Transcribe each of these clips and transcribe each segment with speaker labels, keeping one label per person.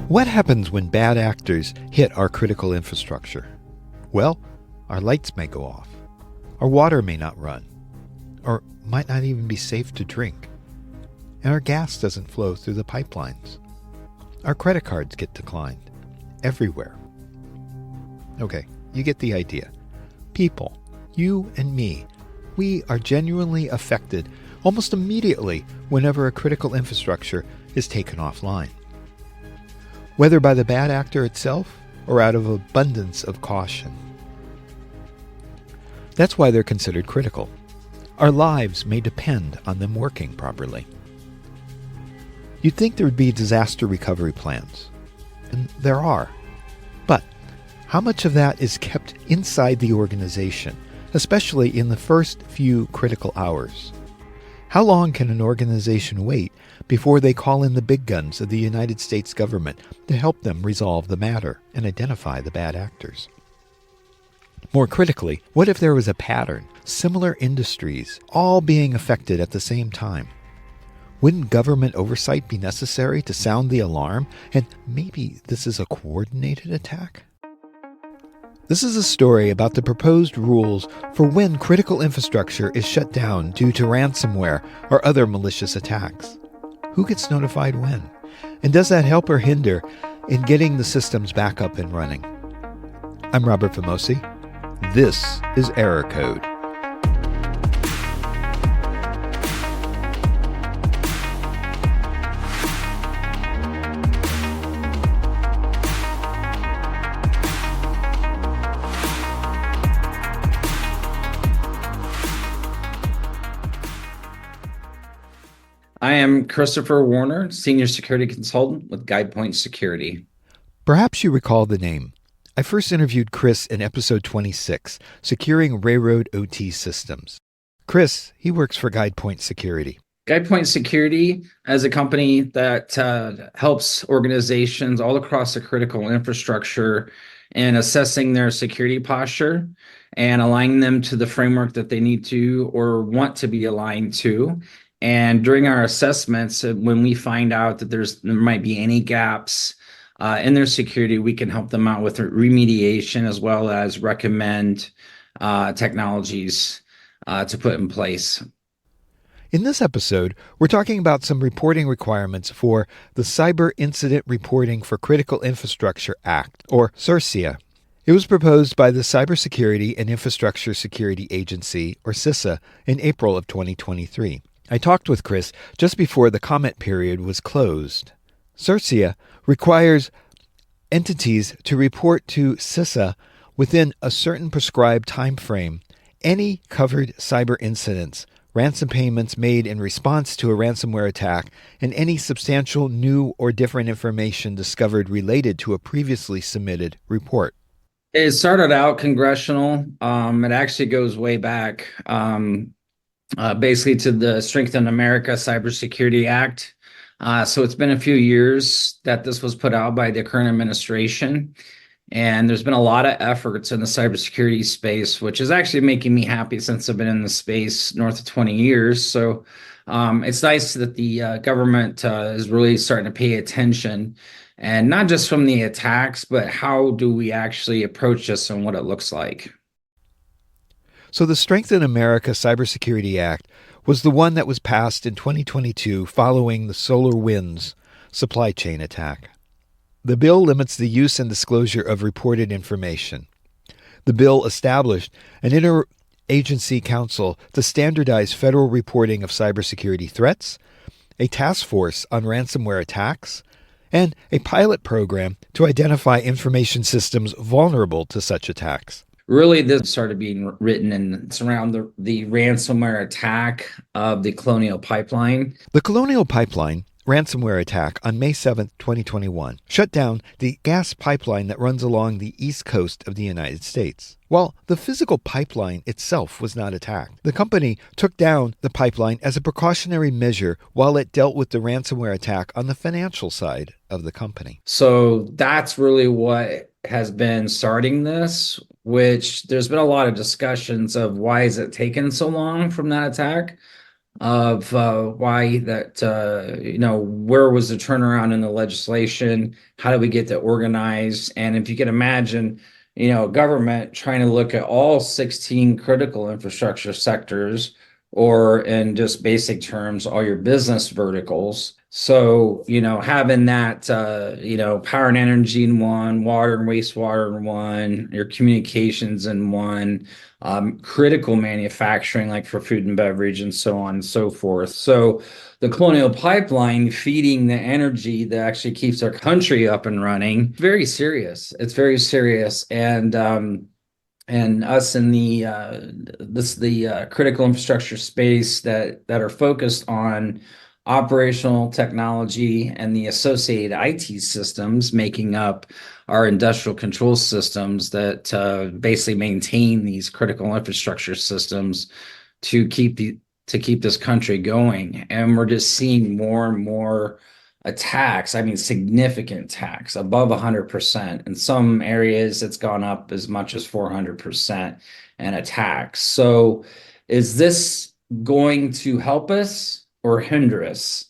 Speaker 1: What happens when bad actors hit our critical infrastructure? Well, our lights may go off, our water may not run, or might not even be safe to drink, and our gas doesn't flow through the pipelines. Our credit cards get declined everywhere. Okay, you get the idea. People, you and me, we are genuinely affected almost immediately whenever a critical infrastructure is taken offline. Whether by the bad actor itself or out of abundance of caution. That's why they're considered critical. Our lives may depend on them working properly. You'd think there would be disaster recovery plans, and there are. But how much of that is kept inside the organization, especially in the first few critical hours? How long can an organization wait before they call in the big guns of the United States government to help them resolve the matter and identify the bad actors? More critically, what if there was a pattern, similar industries, all being affected at the same time? Wouldn't government oversight be necessary to sound the alarm? And maybe this is a coordinated attack? This is a story about the proposed rules for when critical infrastructure is shut down due to ransomware or other malicious attacks. Who gets notified when? And does that help or hinder in getting the systems back up and running? I'm Robert Famosi. This is Error Code.
Speaker 2: I am Christopher Warner, Senior Security Consultant with GuidePoint Security.
Speaker 1: Perhaps you recall the name. I first interviewed Chris in episode 26, Securing Railroad OT Systems. Chris, he works for GuidePoint Security.
Speaker 2: GuidePoint Security is a company that helps organizations all across the critical infrastructure in assessing their security posture and aligning them to the framework that they need to or want to be aligned to. And during our assessments, when we find out that there might be any gaps in their security, we can help them out with remediation as well as recommend technologies to put in place.
Speaker 1: In this episode, we're talking about some reporting requirements for the Cyber Incident Reporting for Critical Infrastructure Act, or CIRCIA. It was proposed by the Cybersecurity and Infrastructure Security Agency, or CISA, in April of 2023. I talked with Chris just before the comment period was closed. CIRCIA requires entities to report to CISA within a certain prescribed time frame any covered cyber incidents, ransom payments made in response to a ransomware attack, and any substantial new or different information discovered related to a previously submitted report.
Speaker 2: It started out congressional. It actually goes way back. Basically to the Strengthen America Cybersecurity Act. So it's been a few years that this was put out by the current administration. And there's been a lot of efforts in the cybersecurity space, which is actually making me happy since I've been in the space north of 20 years. So it's nice that the government is really starting to pay attention, and not just from the attacks, but how do we actually approach this and what it looks like.
Speaker 1: So the Strengthen America Cybersecurity Act was the one that was passed in 2022 following the SolarWinds supply chain attack. The bill limits the use and disclosure of reported information. The bill established an interagency council to standardize federal reporting of cybersecurity threats, a task force on ransomware attacks, and a pilot program to identify information systems vulnerable to such attacks.
Speaker 2: Really, this started being written, and it's around the ransomware attack of the Colonial Pipeline.
Speaker 1: The Colonial Pipeline ransomware attack on May 7, 2021, shut down the gas pipeline that runs along the east coast of the United States. While the physical pipeline itself was not attacked, the company took down the pipeline as a precautionary measure while it dealt with the ransomware attack on the financial side of the company.
Speaker 2: So that's really what has been starting this, which there's been a lot of discussions of why is it taken so long from that attack. of why that, where was the turnaround in the legislation? How did we get that organized? And if you can imagine, government trying to look at all 16 critical infrastructure sectors, or in just basic terms, all your business verticals. So, having that, power and energy in one, water and wastewater in one, your communications in one, critical manufacturing, like for food and beverage and so on and so forth. So the Colonial Pipeline feeding the energy that actually keeps our country up and running, very serious. It's very serious. And us in the critical infrastructure space that are focused on operational technology and the associated IT systems making up our industrial control systems that basically maintain these critical infrastructure systems to keep this country going. And we're just seeing more and more attacks. I mean, significant attacks above 100%. In some areas, it's gone up as much as 400% in attacks. So, is this going to help us or hinder us?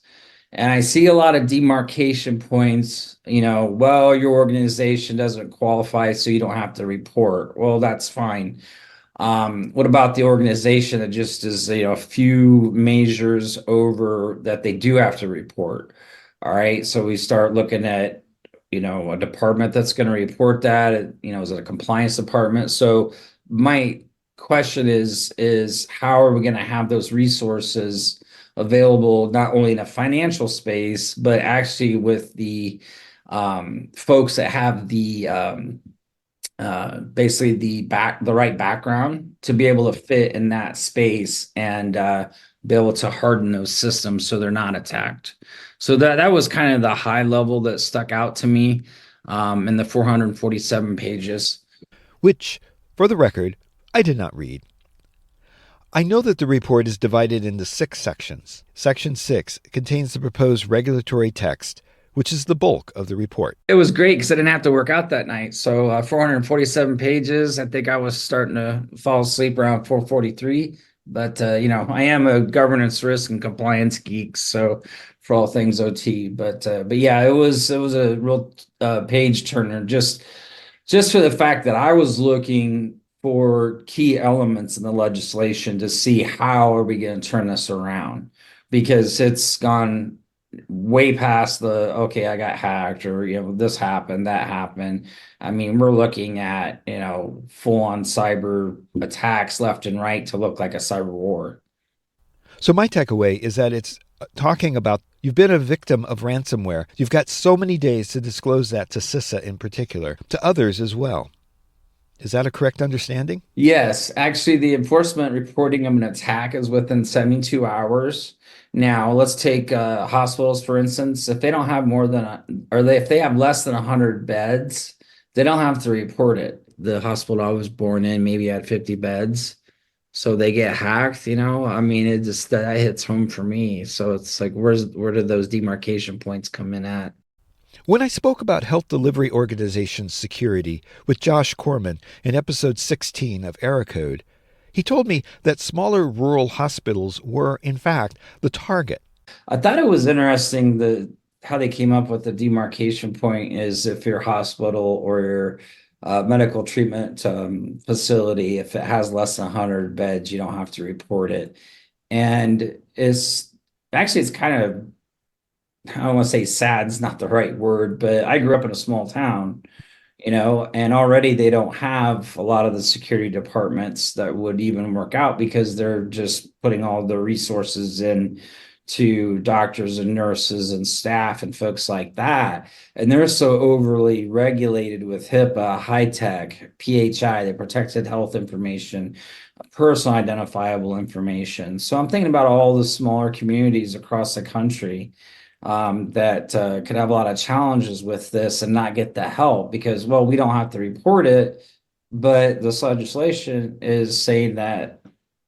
Speaker 2: And I see a lot of demarcation points, well, your organization doesn't qualify, so you don't have to report. Well, that's fine. What about the organization that just is, a few measures over that they do have to report? All right. So we start looking at, a department that's going to report that, is it a compliance department? So my question is how are we going to have those resources available, not only in a financial space, but actually with the folks that have the basically the right background to be able to fit in that space and be able to harden those systems so they're not attacked. So that was kind of the high level that stuck out to me in the 447 pages.
Speaker 1: Which, for the record, I did not read. I know that the report is divided into 6 sections. Section 6 contains the proposed regulatory text, which is the bulk of the report.
Speaker 2: It was great because I didn't have to work out that night. So 447 pages. I think I was starting to fall asleep around 443. But I am a governance, risk, and compliance geek, so for all things OT. But yeah, it was a real page turner. Just for the fact that I was looking for key elements in the legislation to see how are we going to turn this around, because it's gone way past the okay, I got hacked, or this happened, that happened. I mean, we're looking at full on cyber attacks left and right to look like a cyber war.
Speaker 1: So my takeaway is that it's talking about you've been a victim of ransomware. You've got so many days to disclose that to CISA in particular, to others as well. Is that a correct understanding?
Speaker 2: Yes, actually, the enforcement reporting of an attack is within 72 hours. Now, let's take hospitals, for instance. If they don't have more than, if they have less than 100 beds, they don't have to report it. The hospital I was born in maybe had 50 beds. So they get hacked, I mean, it just that hits home for me. So it's like, where did those demarcation points come in at?
Speaker 1: When I spoke about health delivery organization security with Josh Corman in episode 16 of Eracode, he told me that smaller rural hospitals were, in fact, the target.
Speaker 2: I thought it was interesting how they came up with the demarcation point is if your hospital or your medical treatment facility, if it has less than 100 beds, you don't have to report it. And it's kind of, I don't want to say sad, it's not the right word, but I grew up in a small town, and already they don't have a lot of the security departments that would even work out because they're just putting all the resources in to doctors and nurses and staff and folks like that. And they're so overly regulated with HIPAA, high tech, PHI, the protected health information, personal identifiable information. So I'm thinking about all the smaller communities across the country that could have a lot of challenges with this and not get the help because, well, we don't have to report it, but this legislation is saying that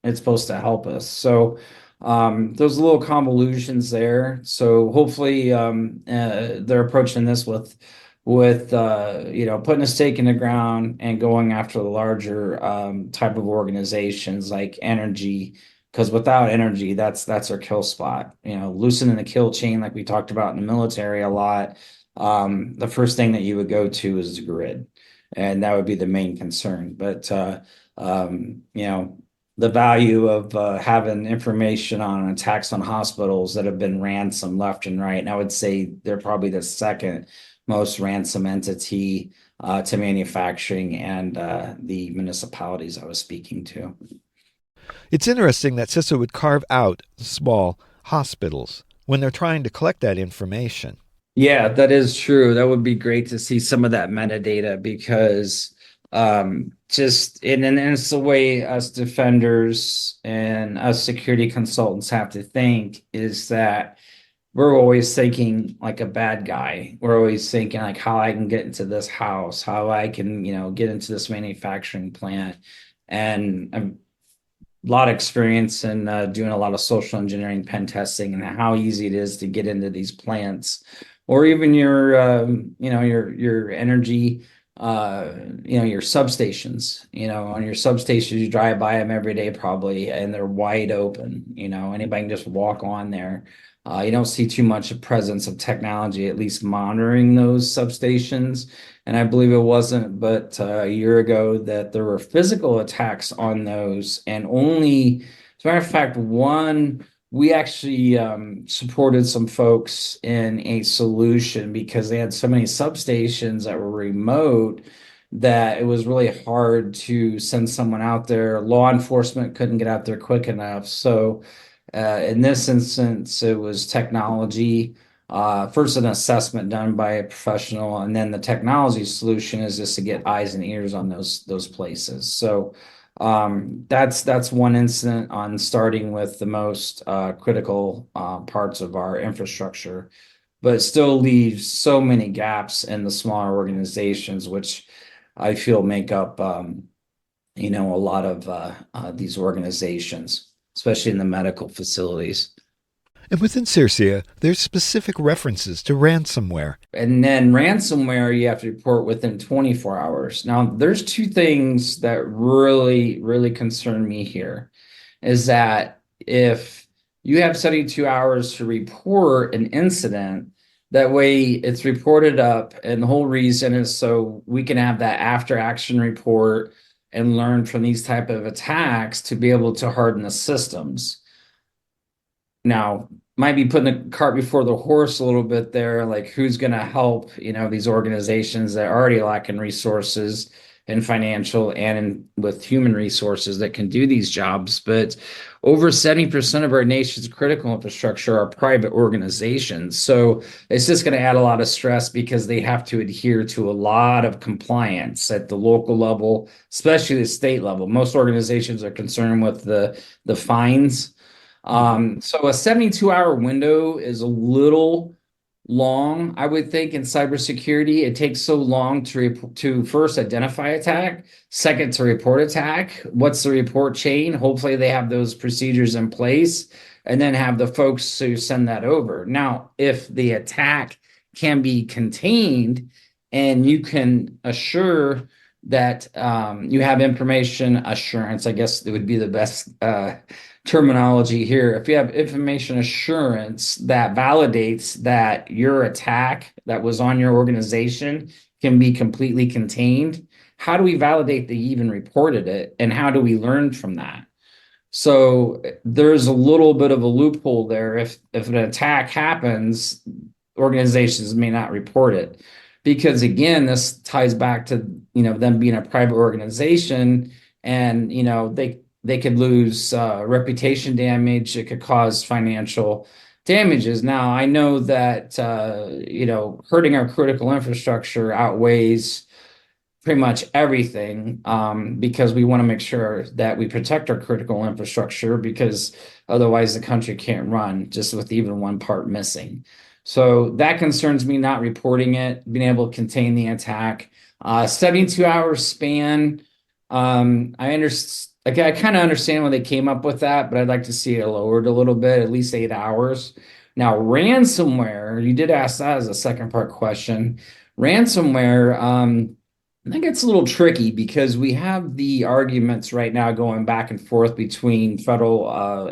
Speaker 2: it's supposed to help us. So there's little convolutions there. So hopefully they're approaching this with putting a stake in the ground and going after the larger type of organizations like energy because without energy, that's our kill spot. Loosening the kill chain, like we talked about in the military a lot. The first thing that you would go to is the grid, and that would be the main concern. But the value of having information on attacks on hospitals that have been ransomed left and right, and I would say they're probably the second most ransom entity to manufacturing and the municipalities I was speaking to.
Speaker 1: It's interesting that CISA would carve out small hospitals when they're trying to collect that information.
Speaker 2: Yeah, that is true. That would be great to see some of that metadata because and it's the way us defenders and us security consultants have to think is that we're always thinking like a bad guy. We're always thinking like how I can get into this house, how I can, get into this manufacturing plant. And a lot of experience in doing a lot of social engineering pen testing and how easy it is to get into these plants or even your energy your substations, on your substations, you drive by them every day probably, and they're wide open. Anybody can just walk on there. You don't see too much of presence of technology, at least monitoring those substations. And I believe it wasn't but a year ago that there were physical attacks on those, and only, as a matter of fact, we actually supported some folks in a solution because they had so many substations that were remote that it was really hard to send someone out there. Law enforcement couldn't get out there quick enough. So in this instance, it was technology. First, an assessment done by a professional, and then the technology solution is just to get eyes and ears on those places. So that's one incident on starting with the most critical parts of our infrastructure, but it still leaves so many gaps in the smaller organizations, which I feel make up a lot of these organizations, especially in the medical facilities.
Speaker 1: And within CIRCIA, there's specific references to ransomware.
Speaker 2: And then ransomware, you have to report within 24 hours. Now, there's two things that really, really concern me here is that if you have 72 hours to report an incident, that way it's reported up. And the whole reason is so we can have that after action report and learn from these type of attacks to be able to harden the systems. Now, might be putting the cart before the horse a little bit there, like who's going to help, these organizations that are already lacking resources and financial and with human resources that can do these jobs. But over 70% of our nation's critical infrastructure are private organizations. So it's just going to add a lot of stress because they have to adhere to a lot of compliance at the local level, especially the state level. Most organizations are concerned with the fines. So a 72-hour window is a little long, I would think, in cybersecurity. It takes so long to first identify attack, second to report attack. What's the report chain? Hopefully they have those procedures in place, and then have the folks who send that over. Now, if the attack can be contained and you can assure that you have information assurance, I guess it would be the best terminology here. If you have information assurance that validates that your attack that was on your organization can be completely contained, how do we validate that you even reported it? And how do we learn from that? So there's a little bit of a loophole there. If an attack happens, organizations may not report it. Because again, this ties back to them being a private organization, and they could lose reputation damage. It could cause financial damages. Now, I know that hurting our critical infrastructure outweighs pretty much everything because we want to make sure that we protect our critical infrastructure, because otherwise the country can't run just with even one part missing. So that concerns me, not reporting it, being able to contain the attack. 72-hour span. I kind of understand when they came up with that, but I'd like to see it lowered a little bit, at least 8 hours. Now, ransomware, you did ask that as a second part question. Ransomware, I think it's a little tricky because we have the arguments right now going back and forth between federal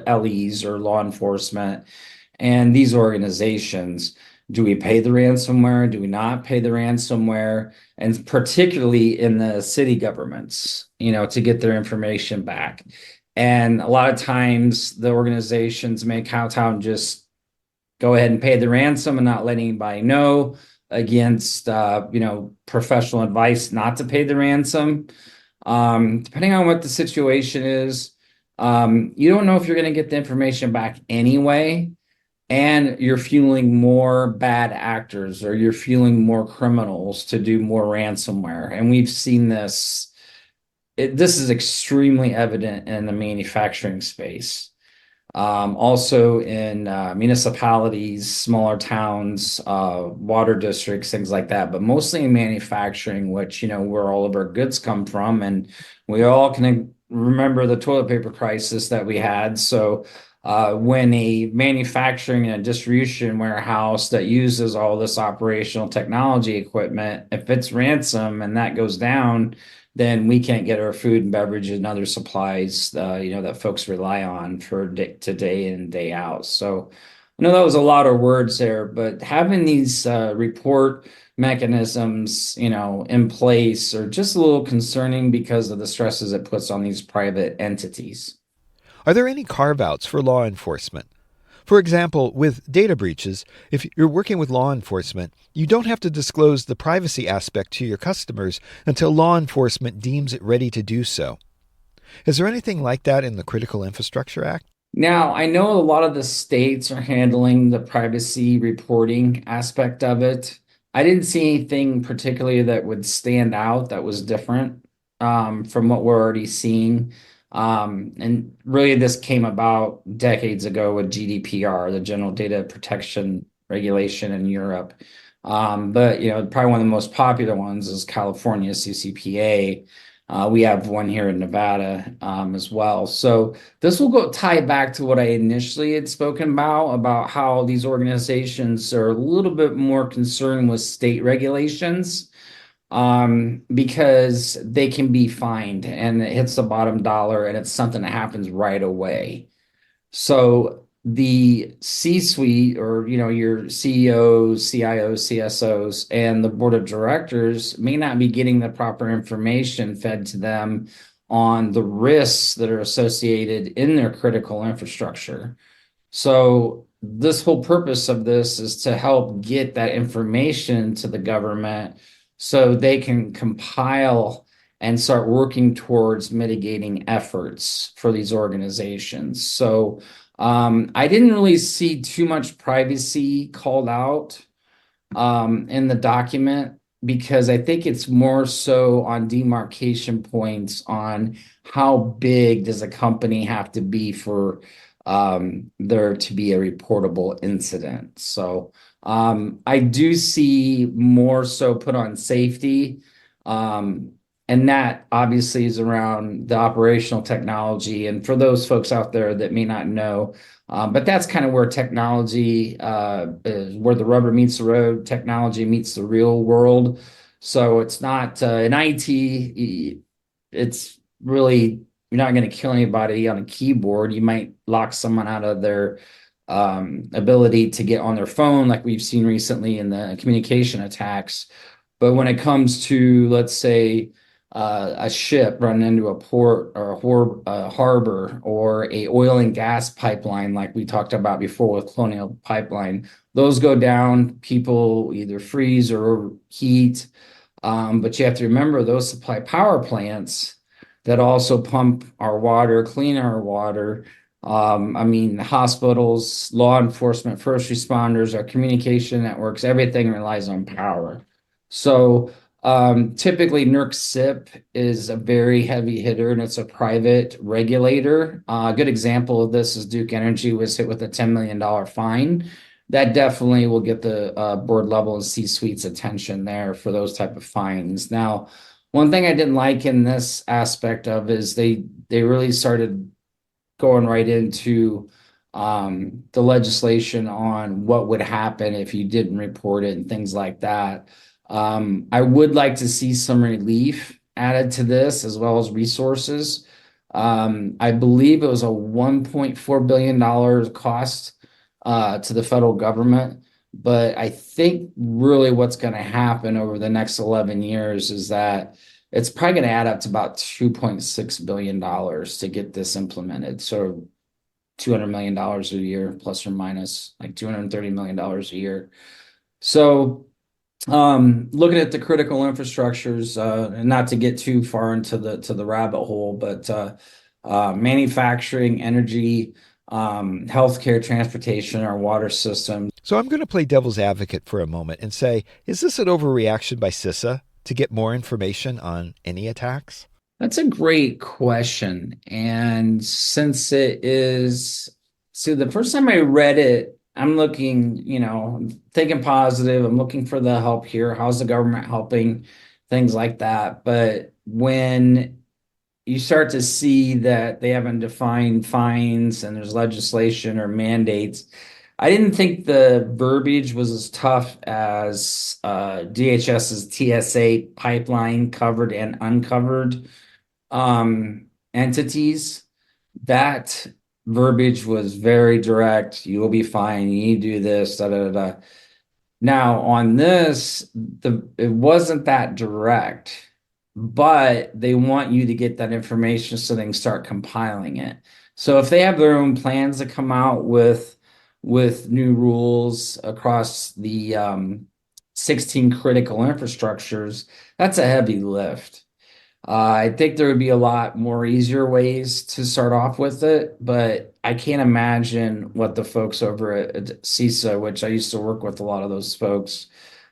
Speaker 2: LEs or law enforcement and these organizations. Do we pay the ransomware? Do we not pay the ransomware? And particularly in the city governments, to get their information back. And a lot of times the organizations may kowtow and just go ahead and pay the ransom and not let anybody know against professional advice not to pay the ransom. Depending on what the situation is, you don't know if you're going to get the information back anyway, and you're fueling more bad actors or you're fueling more criminals to do more ransomware. And we've seen this. This is extremely evident in the manufacturing space. Also in municipalities, smaller towns, water districts, things like that, but mostly in manufacturing, which, where all of our goods come from. And we all can remember the toilet paper crisis that we had. So when a manufacturing and distribution warehouse that uses all this operational technology equipment, if it's ransom and that goes down, then we can't get our food and beverage and other supplies, that folks rely on for day in and day out. So I know that was a lot of words there, but having these report mechanisms, in place are just a little concerning because of the stresses it puts on these private entities.
Speaker 1: Are there any carve outs for law enforcement? For example, with data breaches, if you're working with law enforcement, you don't have to disclose the privacy aspect to your customers until law enforcement deems it ready to do so. Is there anything like that in the Critical Infrastructure Act?
Speaker 2: Now, I know a lot of the states are handling the privacy reporting aspect of it. I didn't see anything particularly that would stand out that was different from what we're already seeing. And really, this came about decades ago with GDPR, the General Data Protection Regulation in Europe. But probably one of the most popular ones is California CCPA. We have one here in Nevada as well. So this will tie back to what I initially had spoken about how these organizations are a little bit more concerned with state regulations because they can be fined and it hits the bottom dollar and it's something that happens right away. So the C-suite or your CEOs, CIOs, CSOs, and the board of directors may not be getting the proper information fed to them on the risks that are associated in their critical infrastructure. So this whole purpose of this is to help get that information to the government so they can compile and start working towards mitigating efforts for these organizations. So I didn't really see too much privacy called out in the document because I think it's more so on demarcation points on how big does a company have to be for there to be a reportable incident. So I do see more so put on safety. And that obviously is around the operational technology. And for those folks out there that may not know, but that's kind of where technology is, where the rubber meets the road, technology meets the real world. So it's not in IT, it's really, you're not going to kill anybody on a keyboard. You might lock someone out of their ability to get on their phone, like we've seen recently in the communication attacks. But when it comes to, let's say, a ship running into a port or a harbor or a oil and gas pipeline, like we talked about before with Colonial Pipeline, those go down, people either freeze or heat. But you have to remember those supply power plants that also pump our water, clean our water. Hospitals, law enforcement, first responders, our communication networks, everything relies on power. So typically NERC-CIP is a very heavy hitter and it's a private regulator. A good example of this is Duke Energy was hit with a $10 million fine. That definitely will get the board level and C-suite's attention there for those type of fines. Now, one thing I didn't like in this aspect of is they really started going right into the legislation on what would happen if you didn't report it and things like that. I would like to see some relief added to this as well as resources. I believe it was a $1.4 billion cost to the federal government. But I think really what's going to happen over the next 11 years is that it's probably going to add up to about $2.6 billion to get this implemented. So $200 million a year, plus or minus like $230 million a year. So looking at the critical infrastructures, and not to get too far into the rabbit hole, but manufacturing, energy, healthcare, transportation, our water systems.
Speaker 1: So I'm going to play devil's advocate for a moment and say, is this an overreaction by CISA to get more information on any attacks?
Speaker 2: That's a great question. And since it is, so the first time I read it, I'm looking, thinking positive. I'm looking for the help here. How's the government helping? Things like that. But when you start to see that they haven't defined fines and there's legislation or mandates, I didn't think the verbiage was as tough as DHS's TSA pipeline covered and uncovered entities. That verbiage was very direct. You will be fine. You need to do this. Da, da, da, da. Now on this, it wasn't that direct, but they want you to get that information so they can start compiling it. So if they have their own plans to come out with new rules across the 16 critical infrastructures, that's a heavy lift. I think there would be a lot more easier ways to start off with it, but I can't imagine what the folks over at CISA, which I used to work with a lot of those folks,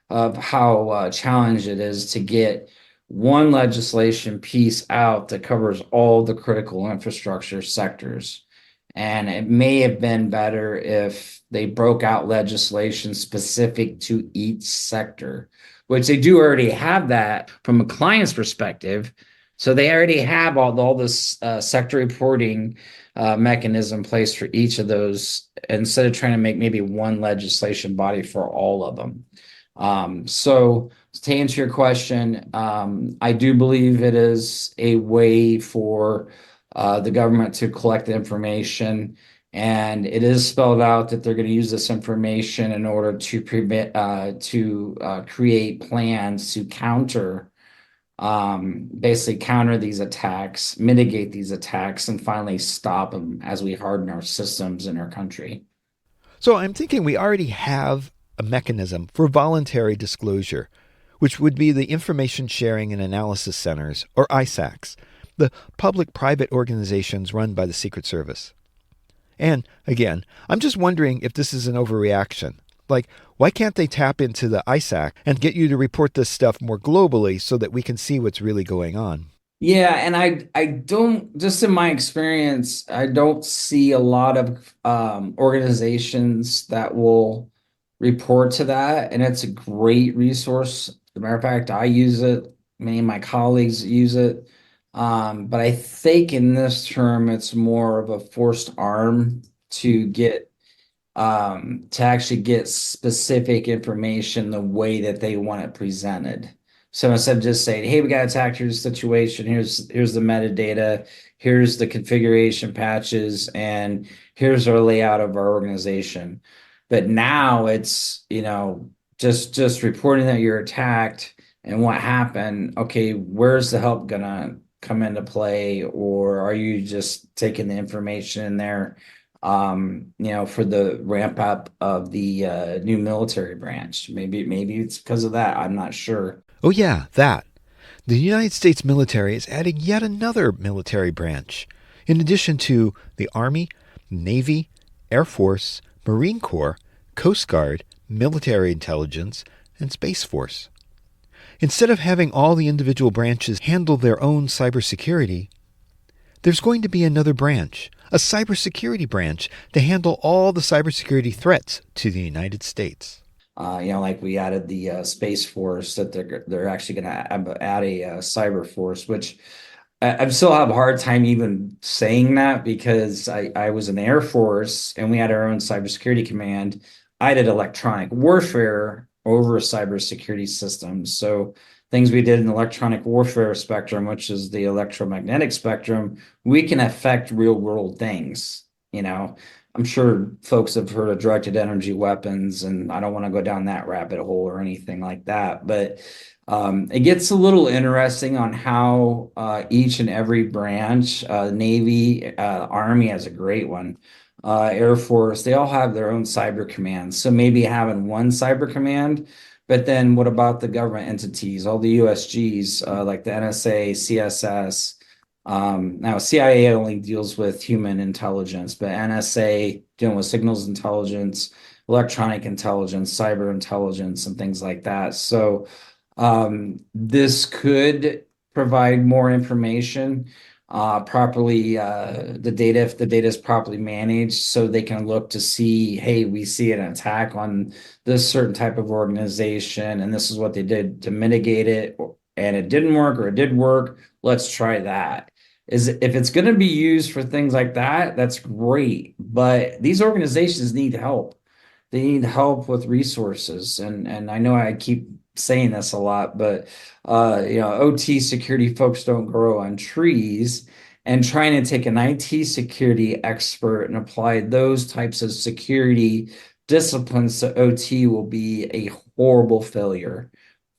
Speaker 2: of how challenged it is to get one legislation piece out that covers all the critical infrastructure sectors. And it may have been better if they broke out legislation specific to each sector, which they do already have that from a client's perspective. So they already have all this sector reporting mechanism in place for each of those, instead of trying to make maybe one legislation body for all of them. So to answer your question, I do believe it is a way for the government to collect the information, and it is spelled out that they're going to use this information in order to create plans to basically counter these attacks, mitigate these attacks, and finally stop them as we harden our systems in our country.
Speaker 1: So I'm thinking we already have a mechanism for voluntary disclosure, which would be the Information Sharing and Analysis Centers, or ISACs, the public-private organizations run by the Secret Service. And, again, I'm just wondering if this is an overreaction. Like, why can't they tap into the ISAC and get you to report this stuff more globally so that we can see what's really going on?
Speaker 2: Yeah, and I don't, just in my experience, I don't see a lot of organizations that will report to that, and it's a great resource. As a matter of fact, I use it, many of my colleagues use it. But I think in this term, it's more of a forced arm to get to actually get specific information the way that they want it presented. So instead of just saying, "Hey, we got attacked. Here's the situation. Here's the metadata. Here's the configuration patches, and here's our layout of our organization." But now it's just reporting that you're attacked and what happened. Okay, where's the help gonna come into play, or are you just taking the information in there, for the ramp up of the new military branch? Maybe it's because of that. I'm not sure.
Speaker 1: Oh yeah, that. The United States military is adding yet another military branch, in addition to the Army, Navy, Air Force, Marine Corps, Coast Guard, Military Intelligence, and Space Force. Instead of having all the individual branches handle their own cybersecurity, there's going to be another branch, a cybersecurity branch, to handle all the cybersecurity threats to the United States.
Speaker 2: Like we added the Space Force, that they're actually going to add a cyber force, which I still have a hard time even saying that, because I was in the Air Force and we had our own cybersecurity command. I did electronic warfare over cybersecurity systems. So things we did in the electronic warfare spectrum, which is the electromagnetic spectrum, we can affect real world things. I'm sure folks have heard of directed energy weapons, and I don't want to go down that rabbit hole or anything like that. But it gets a little interesting on how each and every branch, Navy, Army has a great one, Air Force, they all have their own cyber commands. So maybe having one cyber command, but then what about the government entities, all the USGs, like the NSA, CSS? Now, CIA only deals with human intelligence, but NSA dealing with signals intelligence, electronic intelligence, cyber intelligence, and things like that. So this could provide more information properly, the data, if the data is properly managed, so they can look to see, hey, we see an attack on this certain type of organization, and this is what they did to mitigate it, and it didn't work, or it did work. Let's try that. If it's going to be used for things like that, that's great. But these organizations need help. They need help with resources, and I know I keep saying this a lot, but OT security folks don't grow on trees. And trying to take an IT security expert and apply those types of security disciplines to OT will be a horrible failure.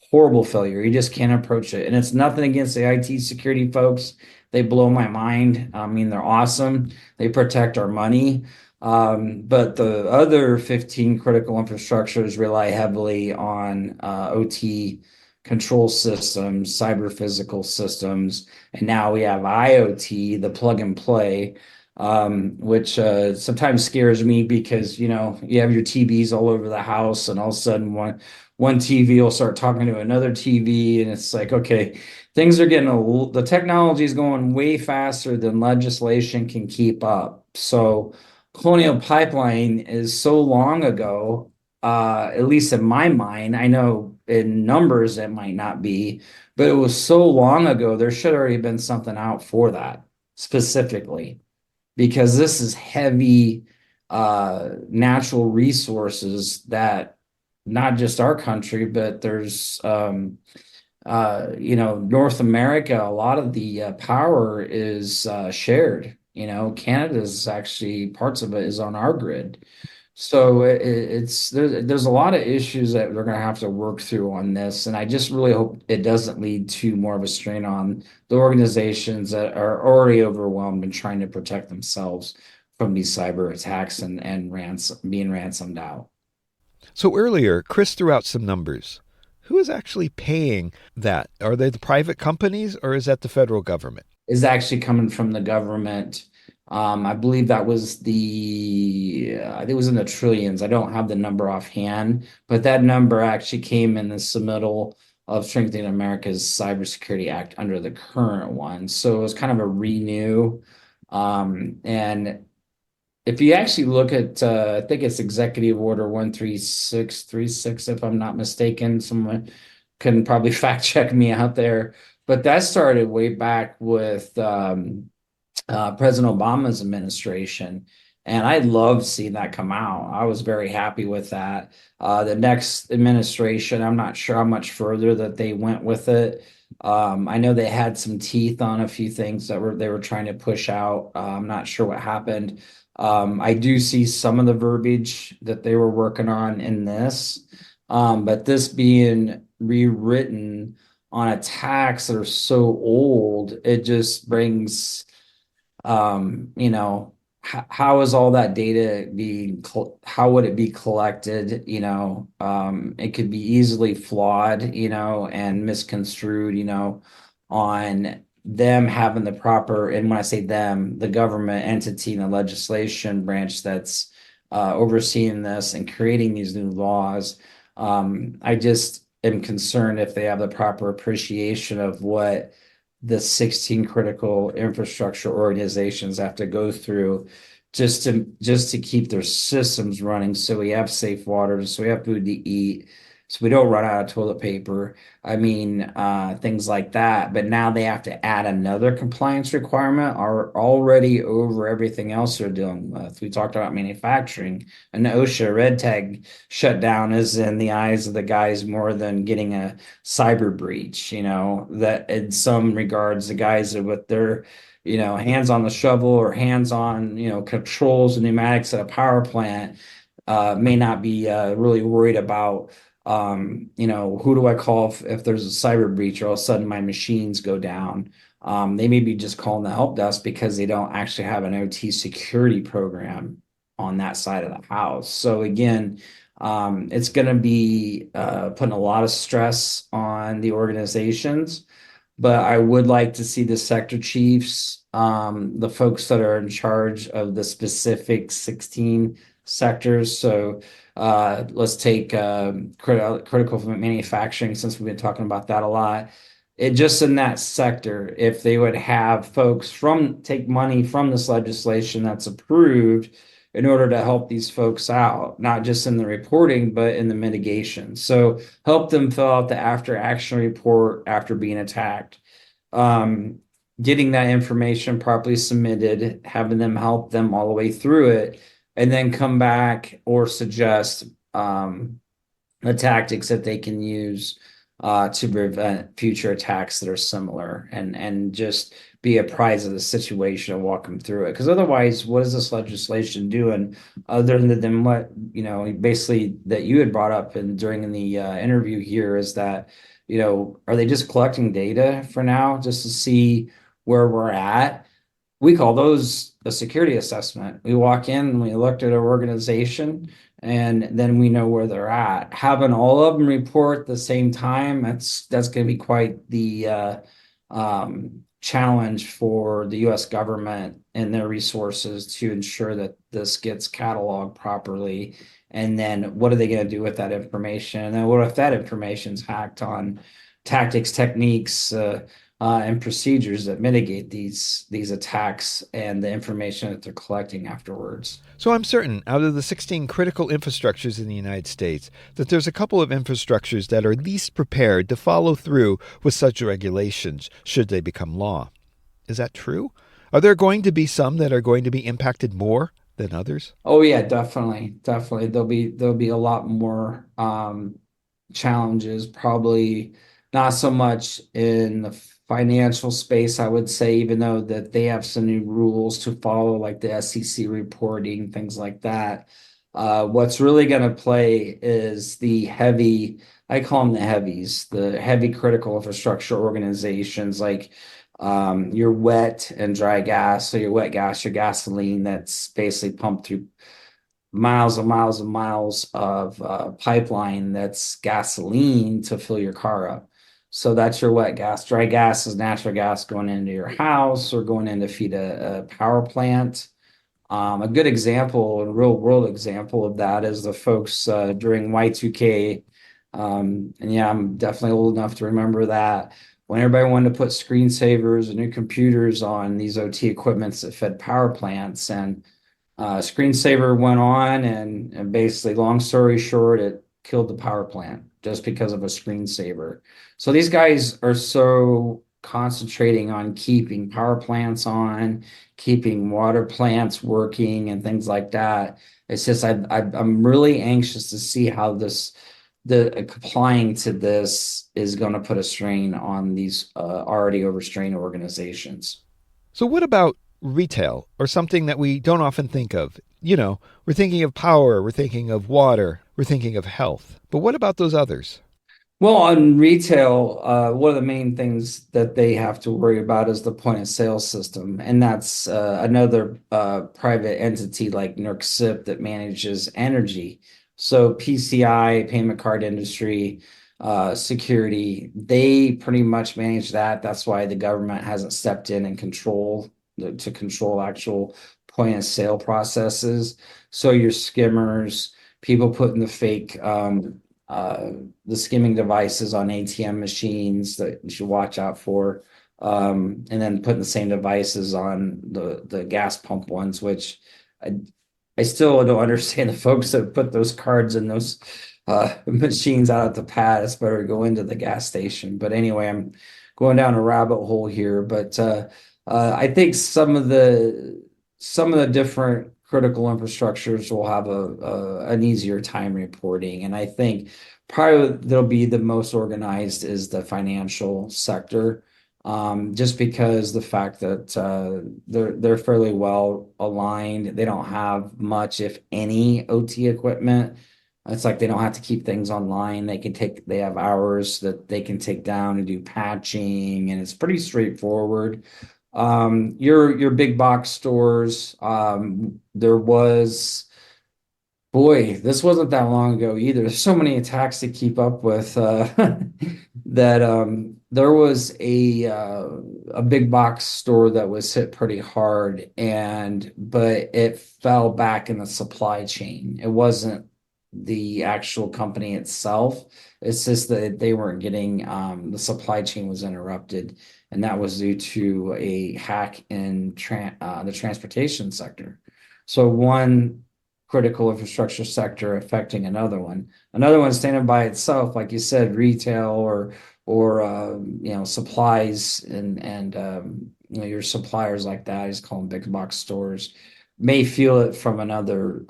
Speaker 2: Horrible failure. You just can't approach it. And it's nothing against the IT security folks. They blow my mind. I mean, they're awesome. They protect our money. But the other 15 critical infrastructures rely heavily on OT control systems, cyber physical systems, and now we have IoT, the plug and play, which sometimes scares me because you have your TVs all over the house, and all of a sudden one TV will start talking to another TV, and it's like, okay, things are the technology is going way faster than legislation can keep up. So Colonial Pipeline is so long ago, at least in my mind. I know in numbers it might not be, but it was so long ago, there should already been something out for that specifically, because this is heavy natural resources that not just our country, but there's North America, a lot of the power is shared. Canada's actually, parts of it is on our grid. So there's a lot of issues that we're going to have to work through on this. And I just really hope it doesn't lead to more of a strain on the organizations that are already overwhelmed and trying to protect themselves from these cyber attacks and being ransomed out.
Speaker 1: So earlier, Chris threw out some numbers. Who is actually paying that? Are they the private companies, or is that the federal government?
Speaker 2: Is actually coming from the government. I believe that was I think it was in the trillions. I don't have the number offhand, but that number actually came in the submittal of Strengthening America's Cybersecurity Act under the current one. So it was kind of a renew. And if you actually look at, I think it's Executive Order 13636, if I'm not mistaken, someone can probably fact check me out there. But that started way back with President Obama's administration. And I loved seeing that come out. I was very happy with that. The next administration, I'm not sure how much further that they went with it. I know they had some teeth on a few things that they were trying to push out. I'm not sure what happened. I do see some of the verbiage that they were working on in this, but this being rewritten on attacks that are so old, it just brings, how is all that data how would it be collected? It could be easily flawed, and misconstrued, on them having the proper, and when I say them, the government entity and the legislation branch that's overseeing this and creating these new laws. I just am concerned if they have the proper appreciation of what the 16 critical infrastructure organizations have to go through just to keep their systems running, so we have safe water, so we have food to eat, so we don't run out of toilet paper. I mean, things like that. But now they have to add another compliance requirement are already over everything else they're dealing with. We talked about manufacturing. An OSHA red tag shutdown is in the eyes of the guys more than getting a cyber breach, that in some regards, the guys are with their hands on the shovel or hands on, controls and pneumatics at a power plant, may not be really worried about, who do I call if there's a cyber breach or all of a sudden my machines go down. They may be just calling the help desk because they don't actually have an OT security program on that side of the house. So again, it's going to be putting a lot of stress on the organizations, but I would like to see the sector chiefs, the folks that are in charge of the specific 16 sectors. So let's take critical manufacturing, since we've been talking about that a lot. It just in that sector, if they would have folks take money from this legislation that's approved in order to help these folks out, not just in the reporting, but in the mitigation. So help them fill out the after action report after being attacked. Getting that information properly submitted, having them help them all the way through it, and then come back or suggest the tactics that they can use to prevent future attacks that are similar, and just be apprised of the situation and walk them through it. Because otherwise, what is this legislation doing other than what, basically that you had brought up during the interview here, is that, are they just collecting data for now just to see where we're at? We call those a security assessment. We walk in and we looked at our organization, and then we know where they're at. Having all of them report at the same time, that's going to be quite the challenge for the U.S. government and their resources to ensure that this gets cataloged properly. And then what are they going to do with that information? And then what if that information's hacked on tactics, techniques, and procedures that mitigate these attacks and the information that they're collecting afterwards?
Speaker 1: So I'm certain, out of the 16 critical infrastructures in the United States, that there's a couple of infrastructures that are least prepared to follow through with such regulations should they become law. Is that true? Are there going to be some that are going to be impacted more than others?
Speaker 2: Oh yeah, definitely. There'll be a lot more challenges, probably not so much in the financial space, I would say, even though that they have some new rules to follow, like the SEC reporting, things like that. What's really going to play is the heavy, I call them the heavies, the heavy critical infrastructure organizations, like your wet and dry gas. So your wet gas, your gasoline that's basically pumped through miles and miles and miles of pipeline that's gasoline to fill your car up. So that's your wet gas. Dry gas is natural gas going into your house or going in to feed a power plant. A good example, a real world example of that is the folks during Y2K. And yeah, I'm definitely old enough to remember that when everybody wanted to put screensavers and new computers on these OT equipments that fed power plants, and screensaver went on, and basically, long story short, it killed the power plant just because of a screensaver. So these guys are so concentrating on keeping power plants on, keeping water plants working, and things like that. It's just I'm really anxious to see how the complying to this is going to put a strain on these already overstrained organizations.
Speaker 1: So what about retail, or something that we don't often think of? We're thinking of power, we're thinking of water, we're thinking of health. But what about those others?
Speaker 2: Well, on retail, one of the main things that they have to worry about is the point of sale system. And that's another private entity like NERC that manages energy. So PCI, payment card industry, security, they pretty much manage that. That's why the government hasn't stepped in and to control actual point of sale processes. So your skimmers, people putting the fake the skimming devices on ATM machines that you should watch out for, and then putting the same devices on the gas pump ones, which I still don't understand the folks that put those cards in those machines out at the pad. It's better to go into the gas station. But anyway, I'm going down a rabbit hole here. But I think some of the different critical infrastructures will have an easier time reporting, and I think probably they'll be the most organized is the financial sector, just because the fact that they're fairly well aligned. They don't have much, if any, OT equipment. It's like they don't have to keep things online. They have hours that they can take down and do patching, and it's pretty straightforward. Your big box stores, there was, boy, this wasn't that long ago either. There's so many attacks to keep up with, that there was a big box store that was hit pretty hard, and but it fell back in the supply chain. It wasn't the actual company itself. It's just that they weren't getting, the supply chain was interrupted, and that was due to a hack in the transportation sector. So one critical infrastructure sector affecting another one. Another one standing by itself, like you said, retail or supplies and your suppliers like that. I just call them big box stores. May feel it from another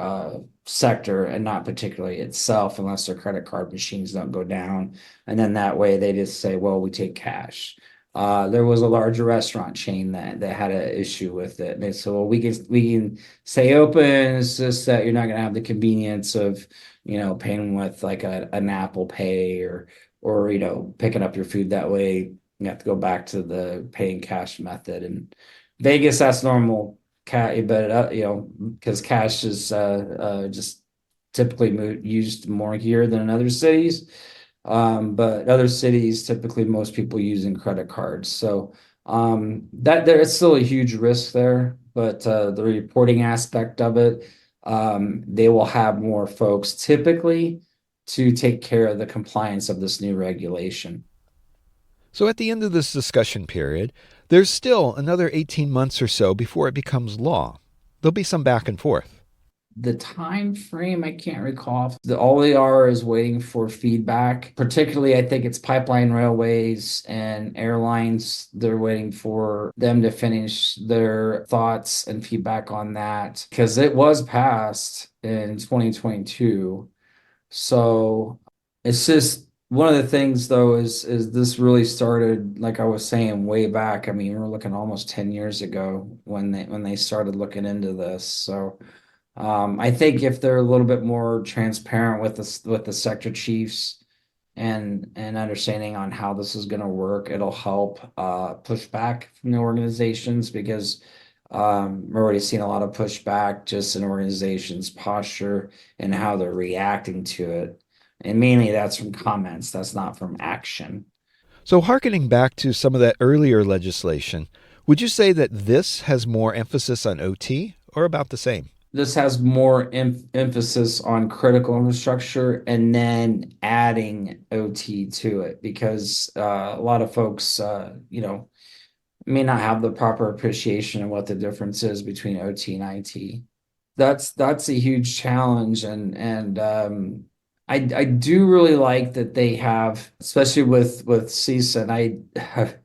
Speaker 2: sector and not particularly itself, unless their credit card machines don't go down. And then that way they just say, well, we take cash. There was a larger restaurant chain that had an issue with it. And they said, well, we can stay open. It's just that you're not going to have the convenience of, paying with like an Apple Pay or picking up your food that way. You have to go back to the paying cash method. And Vegas, that's normal. But because cash is just typically used more here than in other cities. But other cities, typically most people using credit cards. So that there is still a huge risk there, but the reporting aspect of it, they will have more folks typically to take care of the compliance of this new regulation.
Speaker 1: So at the end of this discussion period, there's still another 18 months or so before it becomes law. There'll be some back and forth.
Speaker 2: The time frame, I can't recall. All they are is waiting for feedback. Particularly, I think it's pipeline railways and airlines. They're waiting for them to finish their thoughts and feedback on that because it was passed in 2022. So it's just one of the things though is this really started, like I was saying, way back. I mean, we're looking almost 10 years ago when they started looking into this. So I think if they're a little bit more transparent with the sector chiefs and understanding on how this is going to work, it'll help push back from the organizations because we're already seeing a lot of pushback just in organizations' posture and how they're reacting to it. And mainly that's from comments, that's not from action.
Speaker 1: So, hearkening back to some of that earlier legislation, would you say that this has more emphasis on OT or about the same?
Speaker 2: This has more emphasis on critical infrastructure and then adding OT to it because a lot of folks, may not have the proper appreciation of what the difference is between OT and IT. That's a huge challenge, and I do really like that they have, especially with CISA. And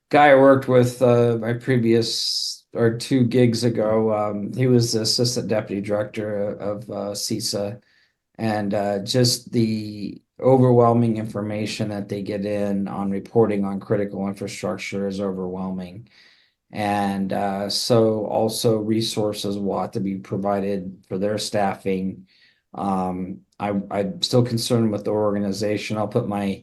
Speaker 2: guy I worked with my previous or two gigs ago. He was the assistant deputy director of CISA, and just the overwhelming information that they get in on reporting on critical infrastructure is overwhelming. And so also resources will have to be provided for their staffing. I'm still concerned with the organization. I'll put my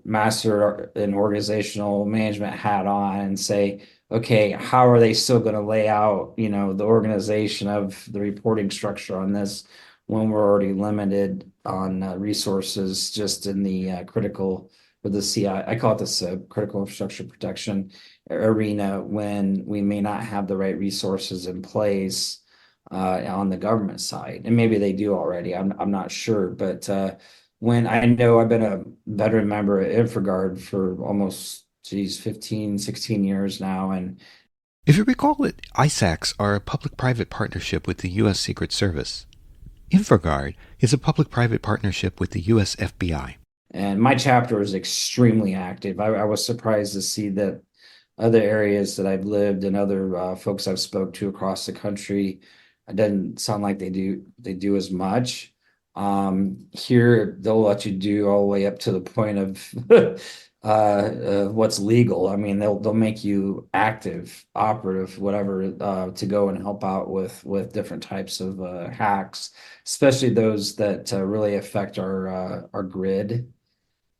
Speaker 2: master in organizational management hat on and say, okay, how are they still going to lay out, the organization of the reporting structure on this when we're already limited on resources just in the critical for the I call it the critical infrastructure protection arena when we may not have the right resources in place on the government side. And maybe they do already. I'm not sure. But when I know I've been a veteran member at InfraGard for almost, 15, 16 years now. And
Speaker 1: if you recall that ISACs are a public-private partnership with the U.S. Secret Service, InfraGard is a public-private partnership with the U.S. FBI.
Speaker 2: And my chapter is extremely active. I was surprised to see that other areas that I've lived and other folks I've spoke to across the country, it doesn't sound like they do as much. Here they'll let you do all the way up to the point of what's legal. I mean, they'll make you active, operative, whatever, to go and help out with different types of hacks, especially those that really affect our grid.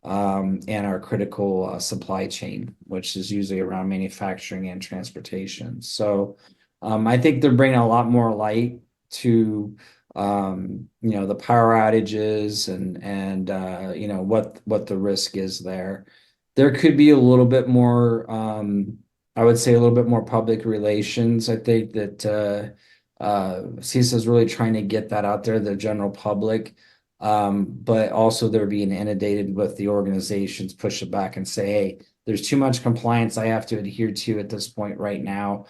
Speaker 2: And our critical supply chain, which is usually around manufacturing and transportation. So I think they're bringing a lot more light to the power outages and what the risk is there. There could be a little bit more, I would say a little bit more public relations. I think that CISA is really trying to get that out there, the general public. But also they're being inundated with the organizations push it back and say, hey, there's too much compliance I have to adhere to at this point right now.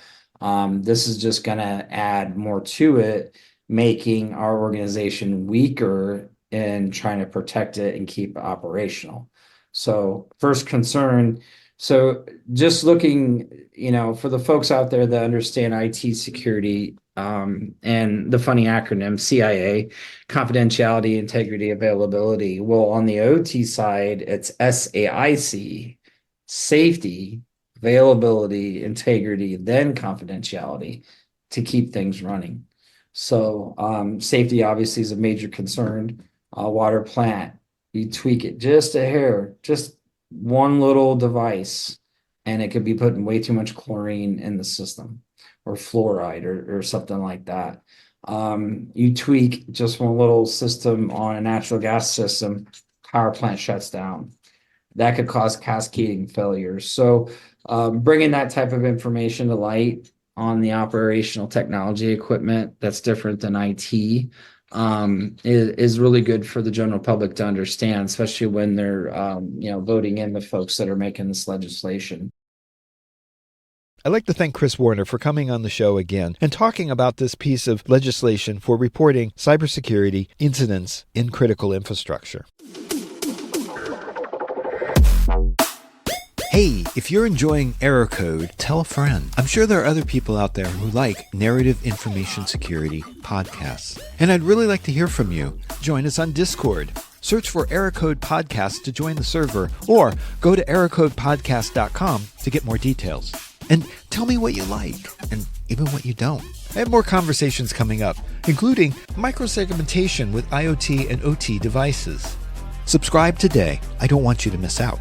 Speaker 2: This is just going to add more to it, making our organization weaker in trying to protect it and keep it operational. So first concern. So just looking, for the folks out there that understand IT security, and the funny acronym CIA, confidentiality, integrity, availability. Well, on the OT side, it's SAIC, safety, availability, integrity, then confidentiality to keep things running. So safety obviously is a major concern. Water plant, you tweak it just a hair, just one little device, and it could be putting way too much chlorine in the system, or fluoride or something like that. You tweak just one little system on a natural gas system, power plant shuts down. That could cause cascading failures. So bringing that type of information to light on the operational technology equipment that's different than IT is really good for the general public to understand, especially when they're voting in the folks that are making this legislation.
Speaker 1: I'd like to thank Chris Warner for coming on the show again and talking about this piece of legislation for reporting cybersecurity incidents in critical infrastructure. Hey, if you're enjoying Error Code, tell a friend. I'm sure there are other people out there who like narrative information security podcasts. And I'd really like to hear from you. Join us on Discord. Search for Error Code Podcast to join the server, or go to errorcodepodcast.com to get more details. And tell me what you like, and even what you don't. I have more conversations coming up, including microsegmentation with IoT and OT devices. Subscribe today. I don't want you to miss out.